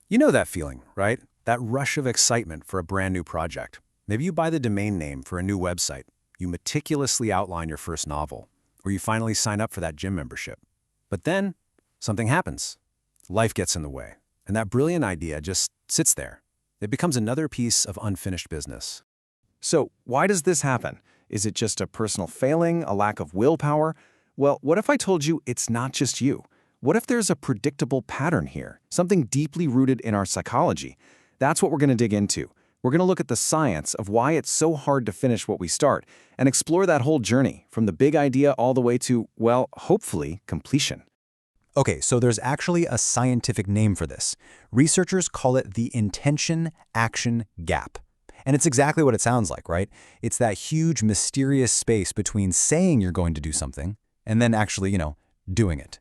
You know that feeling, right? That rush of excitement for a brand new project. Maybe you buy the domain name for a new website. You meticulously outline your first novel, or you finally sign up for that gym membership. But then, something happens. Life gets in the way, and that brilliant idea just sits there. It becomes another piece of unfinished business. So, why does this happen? Is it just a personal failing, a lack of willpower? Well, what if I told you it's not just you? What if there's a predictable pattern here, something deeply rooted in our psychology? That's what we're going to dig into. We're going to look at the science of why it's so hard to finish what we start and explore that whole journey from the big idea all the way to, well, hopefully, completion. Okay, so there's actually a scientific name for this. Researchers call it the intention-action gap. And it's exactly what it sounds like, right? It's that huge, mysterious space between saying you're going to do something and then actually, doing it.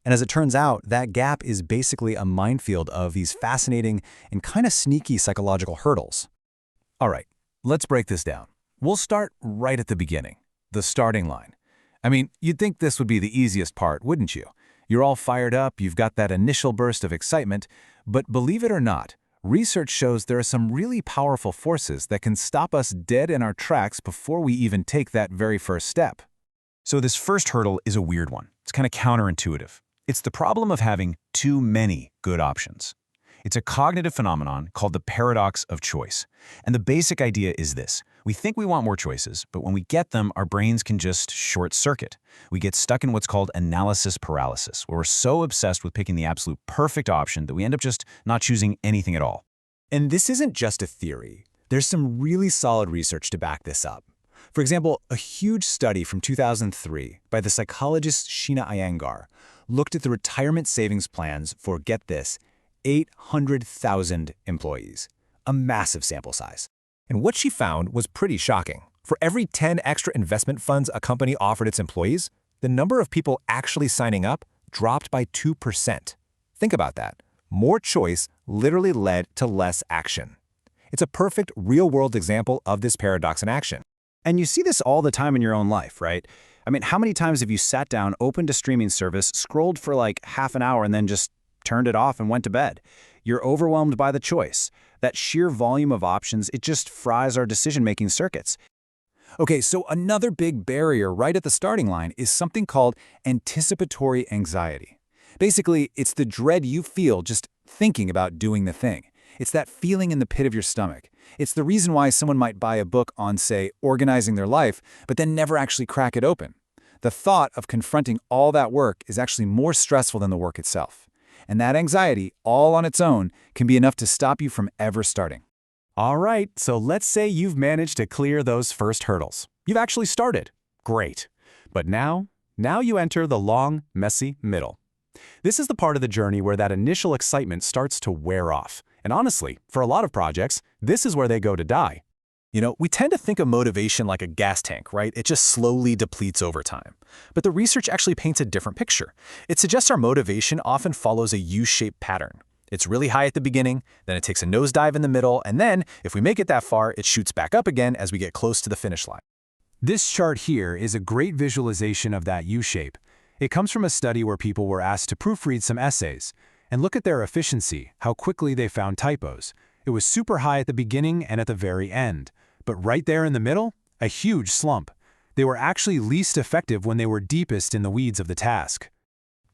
And as it turns out, that gap is basically a minefield of these fascinating and kind of sneaky psychological hurdles. All right, let's break this down. We'll start right at the beginning, the starting line. I mean, you'd think this would be the easiest part, wouldn't you? You're all fired up, you've got that initial burst of excitement, but believe it or not, research shows there are some really powerful forces that can stop us dead in our tracks before we even take that very first step. So this first hurdle is a weird one. It's kind of counterintuitive. It's the problem of having too many good options. It's a cognitive phenomenon called the paradox of choice. And the basic idea is this. We think we want more choices, but when we get them, our brains can just short circuit. We get stuck in what's called analysis paralysis, where we're so obsessed with picking the absolute perfect option that we end up just not choosing anything at all. And this isn't just a theory. There's some really solid research to back this up. For example, a huge study from 2003 by the psychologist Sheena Iyengar looked at the retirement savings plans for, get this, 800,000 employees, a massive sample size. And what she found was pretty shocking. For every 10 extra investment funds a company offered its employees, the number of people actually signing up dropped by 2%. Think about that. More choice literally led to less action. It's a perfect real-world example of this paradox in action. And you see this all the time in your own life, right? I mean, how many times have you sat down, opened a streaming service, scrolled for like half an hour, and then just turned it off and went to bed? You're overwhelmed by the choice. That sheer volume of options, it just fries our decision-making circuits. Okay, so another big barrier right at the starting line is something called anticipatory anxiety. Basically, it's the dread you feel just thinking about doing the thing. It's that feeling in the pit of your stomach. It's the reason why someone might buy a book on, say, organizing their life, but then never actually crack it open. The thought of confronting all that work is actually more stressful than the work itself. And that anxiety, all on its own, can be enough to stop you from ever starting. All right, so let's say you've managed to clear those first hurdles. You've actually started. Great. But now you enter the long, messy middle. This is the part of the journey where that initial excitement starts to wear off. And honestly, for a lot of projects, this is where they go to die. We tend to think of motivation like a gas tank, right? It just slowly depletes over time. But the research actually paints a different picture. It suggests our motivation often follows a U-shaped pattern. It's really high at the beginning, then it takes a nosedive in the middle, and then, if we make it that far, it shoots back up again as we get close to the finish line. This chart here is a great visualization of that U-shape. It comes from a study where people were asked to proofread some essays. And look at their efficiency, how quickly they found typos. It was super high at the beginning and at the very end. But right there in the middle, a huge slump. They were actually least effective when they were deepest in the weeds of the task.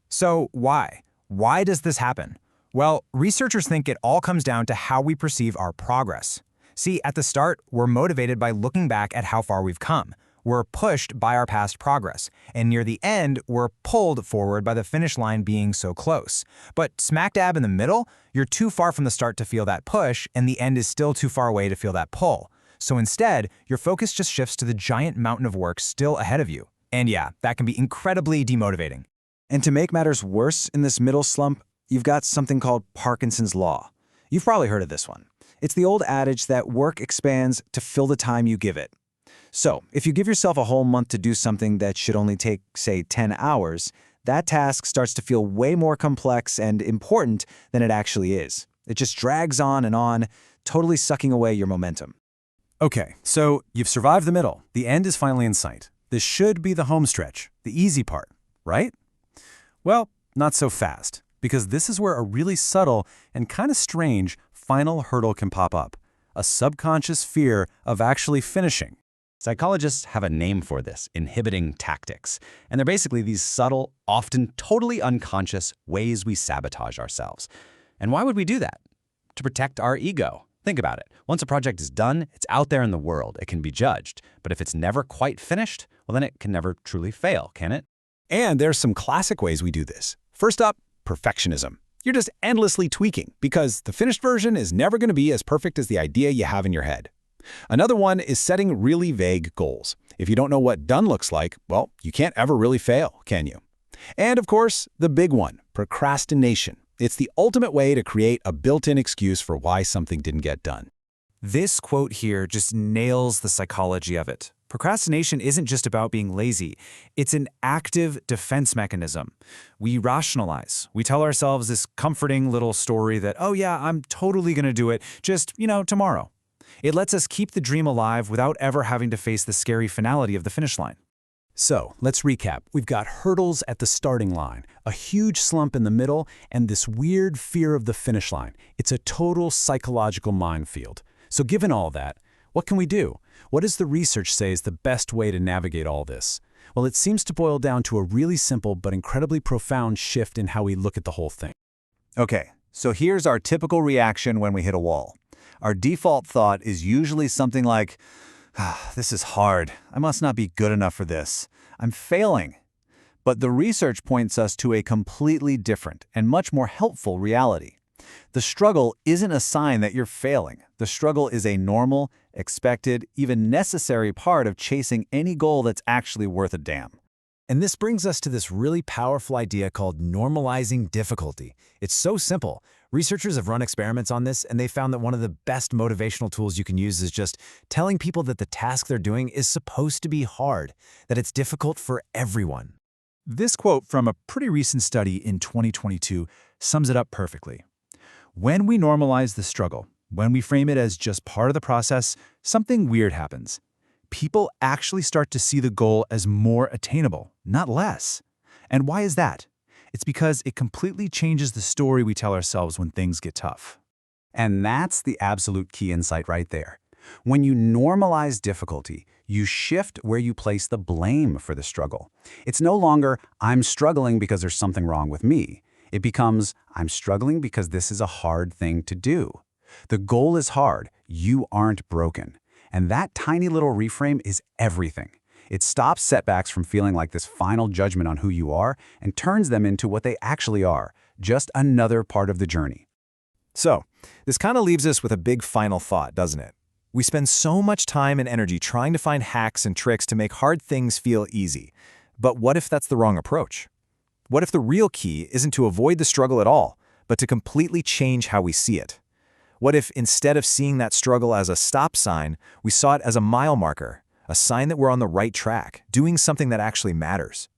So why? Why does this happen? Well, researchers think it all comes down to how we perceive our progress. See, at the start, we're motivated by looking back at how far we've come. We're pushed by our past progress, and near the end, we're pulled forward by the finish line being so close. But smack dab in the middle, you're too far from the start to feel that push, and the end is still too far away to feel that pull. So instead, your focus just shifts to the giant mountain of work still ahead of you. And yeah, that can be incredibly demotivating. And to make matters worse in this middle slump, you've got something called Parkinson's Law. You've probably heard of this one. It's the old adage that work expands to fill the time you give it. So, if you give yourself a whole month to do something that should only take, say, 10 hours, that task starts to feel way more complex and important than it actually is. It just drags on, totally sucking away your momentum. Okay, so you've survived the middle. The end is finally in sight. This should be the home stretch, the easy part, right? Well, not so fast. because this is where a really subtle and kind of strange final hurdle can pop up, a subconscious fear of actually finishing. Psychologists have a name for this, inhibiting tactics. And they're basically these subtle, often totally unconscious ways we sabotage ourselves. And why would we do that? To protect our ego. Think about it. Once a project is done, it's out there in the world. It can be judged. But if it's never quite finished, well, then it can never truly fail, can it? And there's some classic ways we do this. First up, perfectionism. You're just endlessly tweaking because the finished version is never going to be as perfect as the idea you have in your head. Another one is setting really vague goals. If you don't know what done looks like, well, you can't ever really fail, can you? And of course, the big one, procrastination. It's the ultimate way to create a built-in excuse for why something didn't get done. This quote here just nails the psychology of it. Procrastination isn't just about being lazy. It's an active defense mechanism. We rationalize. We tell ourselves this comforting little story that, oh yeah, I'm totally going to do it, just, tomorrow. It lets us keep the dream alive without ever having to face the scary finality of the finish line. So, let's recap. We've got hurdles at the starting line, a huge slump in the middle, and this weird fear of the finish line. It's a total psychological minefield. So given all that, what can we do? What does the research say is the best way to navigate all this? Well, it seems to boil down to a really simple but incredibly profound shift in how we look at the whole thing. Okay, so here's our typical reaction when we hit a wall. Our default thought is usually something like, this is hard. I must not be good enough for this. I'm failing. But the research points us to a completely different and much more helpful reality. The struggle isn't a sign that you're failing. The struggle is a normal, expected, even necessary part of chasing any goal that's actually worth a damn. And this brings us to this really powerful idea called normalizing difficulty. It's so simple. Researchers have run experiments on this, and they found that one of the best motivational tools you can use is just telling people that the task they're doing is supposed to be hard, that it's difficult for everyone. This quote from a pretty recent study in 2022 sums it up perfectly. When we normalize the struggle, when we frame it as just part of the process, something weird happens. People actually start to see the goal as more attainable, not less. And why is that? It's because it completely changes the story we tell ourselves when things get tough. And that's the absolute key insight right there. When you normalize difficulty, you shift where you place the blame for the struggle. It's no longer, I'm struggling because there's something wrong with me. It becomes, I'm struggling because this is a hard thing to do. The goal is hard, you aren't broken. And that tiny little reframe is everything. It stops setbacks from feeling like this final judgment on who you are and turns them into what they actually are, just another part of the journey. So, this kind of leaves us with a big final thought, doesn't it? We spend so much time and energy trying to find hacks and tricks to make hard things feel easy. But what if that's the wrong approach? What if the real key isn't to avoid the struggle at all, but to completely change how we see it? What if instead of seeing that struggle as a stop sign, we saw it as a mile marker, a sign that we're on the right track, doing something that actually matters?